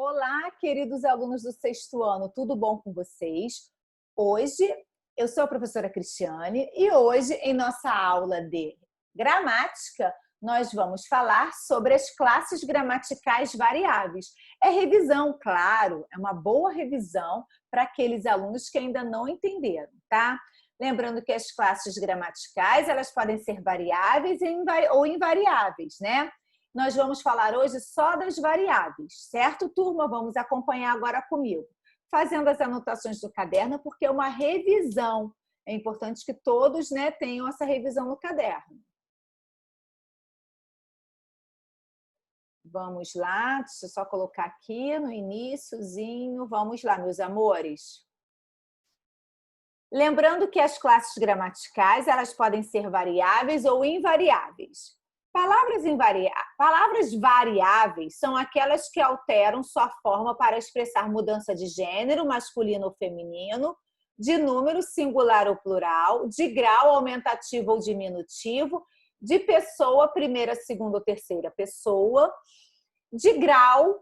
Olá, queridos alunos do sexto ano, tudo bom com vocês? Hoje eu sou a professora Cristiane e hoje, em nossa aula de gramática, nós vamos falar sobre as classes gramaticais variáveis. É revisão, claro, é uma boa revisão para aqueles alunos que ainda não entenderam, tá? Lembrando que as classes gramaticais, elas podem ser variáveis ou invariáveis, né? Nós vamos falar hoje só das variáveis, certo, turma? Vamos acompanhar agora comigo, fazendo as anotações do caderno, porque é uma revisão. É importante que todos, né, tenham essa revisão no caderno. Vamos lá, deixa eu só colocar aqui no iniciozinho. Vamos lá, meus amores. Lembrando que as classes gramaticais, elas podem ser variáveis ou invariáveis. Palavras variáveis são aquelas que alteram sua forma para expressar mudança de gênero, masculino ou feminino, de número singular ou plural, de grau aumentativo ou diminutivo, de pessoa, primeira, segunda ou terceira pessoa, de grau,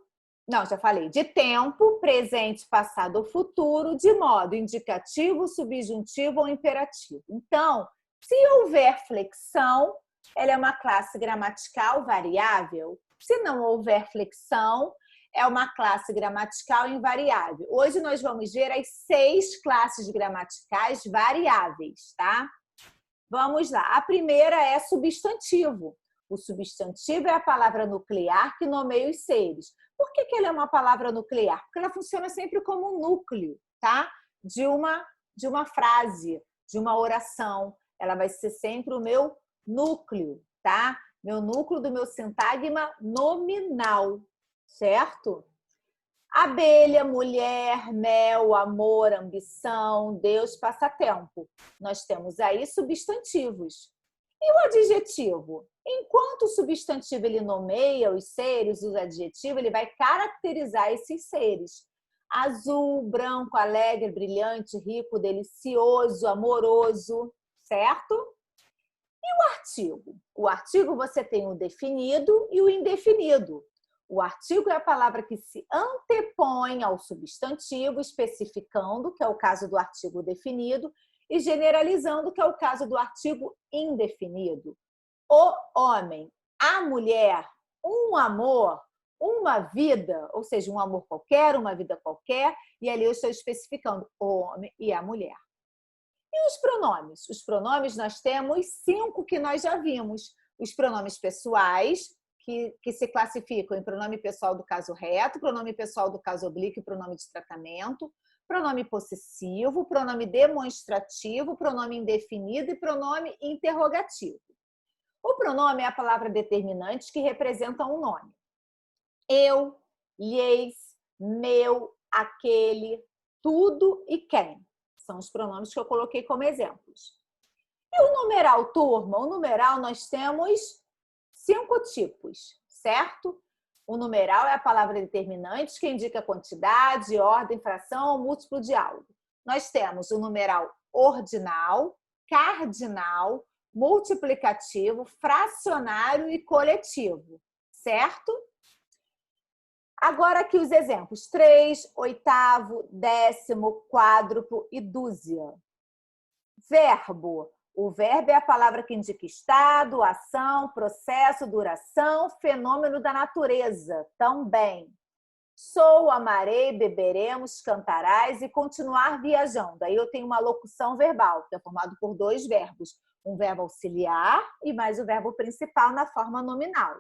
não, já falei, de tempo, presente, passado ou futuro, de modo indicativo, subjuntivo ou imperativo. Então, se houver flexão, ela é uma classe gramatical variável. Se não houver flexão, é uma classe gramatical invariável. Hoje nós vamos ver as 6 classes gramaticais variáveis, tá? Vamos lá. A primeira é substantivo. O substantivo é a palavra nuclear que nomeia os seres. Por que ela é uma palavra nuclear? Porque ela funciona sempre como um núcleo, tá? De uma frase, de uma oração. Ela vai ser sempre o meu núcleo, tá? Meu núcleo do meu sintagma nominal, certo? Abelha, mulher, mel, amor, ambição, Deus, passatempo. Nós temos aí substantivos. E o adjetivo? Enquanto o substantivo ele nomeia os seres, o adjetivo ele vai caracterizar esses seres. Azul, branco, alegre, brilhante, rico, delicioso, amoroso, certo? E o artigo? O artigo você tem o definido e o indefinido. O artigo é a palavra que se antepõe ao substantivo, especificando, que é o caso do artigo definido, e generalizando, que é o caso do artigo indefinido. O homem, a mulher, um amor, uma vida, ou seja, um amor qualquer, uma vida qualquer, e ali eu estou especificando o homem e a mulher. E os pronomes? Os pronomes nós temos 5 que nós já vimos. Os pronomes pessoais, que se classificam em pronome pessoal do caso reto, pronome pessoal do caso oblíquo e pronome de tratamento, pronome possessivo, pronome demonstrativo, pronome indefinido e pronome interrogativo. O pronome é a palavra determinante que representa um nome. Eu, lhes, meu, aquele, tudo e quem. São os pronomes que eu coloquei como exemplos. E o numeral, turma? O numeral nós temos 5 tipos, certo? O numeral é a palavra determinante que indica quantidade, ordem, fração ou múltiplo de algo. Nós temos o numeral ordinal, cardinal, multiplicativo, fracionário e coletivo, certo? Agora aqui os exemplos: 3, oitavo, décimo, quádruplo e dúzia. Verbo. O verbo é a palavra que indica estado, ação, processo, duração, fenômeno da natureza, também. Sou, amarei, beberemos, cantarás e continuar viajando. Aí eu tenho uma locução verbal, que é formado por 2 verbos. Um verbo auxiliar e mais o verbo principal na forma nominal.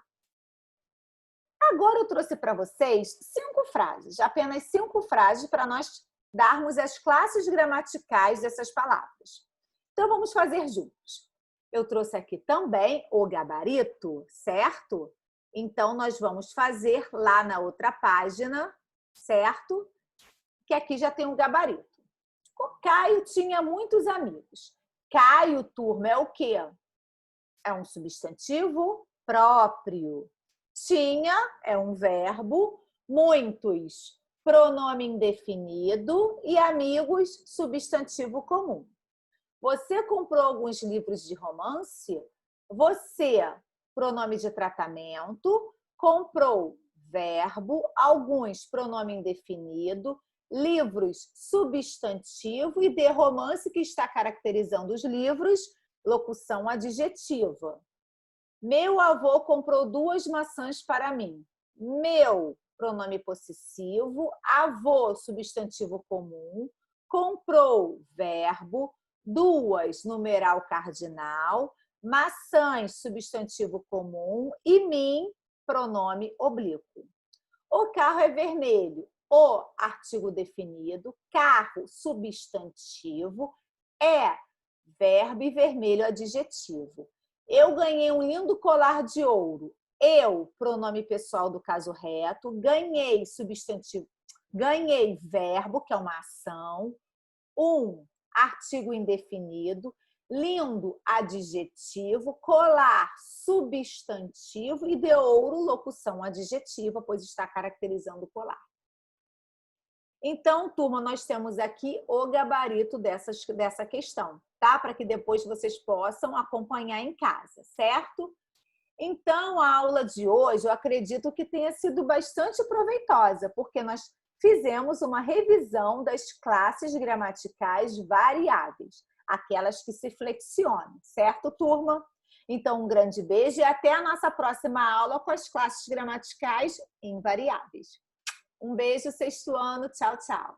Agora eu trouxe para vocês 5 frases, apenas 5 frases para nós darmos as classes gramaticais dessas palavras. Então vamos fazer juntos. Eu trouxe aqui também o gabarito, certo? Então nós vamos fazer lá na outra página, certo? Que aqui já tem o gabarito. O Caio tinha muitos amigos. Caio, turma, é o quê? É um substantivo próprio. Tinha é um verbo, muitos, pronome indefinido e amigos, substantivo comum. Você comprou alguns livros de romance? Você, pronome de tratamento, comprou verbo, alguns pronome indefinido, livros substantivo e de romance, que está caracterizando os livros, locução adjetiva. Meu avô comprou 2 maçãs para mim. Meu, pronome possessivo, avô, substantivo comum, comprou, verbo, 2, numeral cardinal, maçãs, substantivo comum e mim, pronome oblíquo. O carro é vermelho. O, artigo definido, carro, substantivo, é, verbo e vermelho, adjetivo. Eu ganhei um lindo colar de ouro. Eu, pronome pessoal do caso reto, ganhei, substantivo, ganhei, verbo, que é uma ação, artigo indefinido, lindo, adjetivo, colar, substantivo e de ouro, locução adjetiva, pois está caracterizando o colar. Então, turma, nós temos aqui o gabarito dessa questão, tá? Para que depois vocês possam acompanhar em casa, certo? Então, a aula de hoje, eu acredito que tenha sido bastante proveitosa, porque nós fizemos uma revisão das classes gramaticais variáveis, aquelas que se flexionam, certo, turma? Então, um grande beijo e até a nossa próxima aula com as classes gramaticais invariáveis. Um beijo, sexto ano. Tchau, tchau.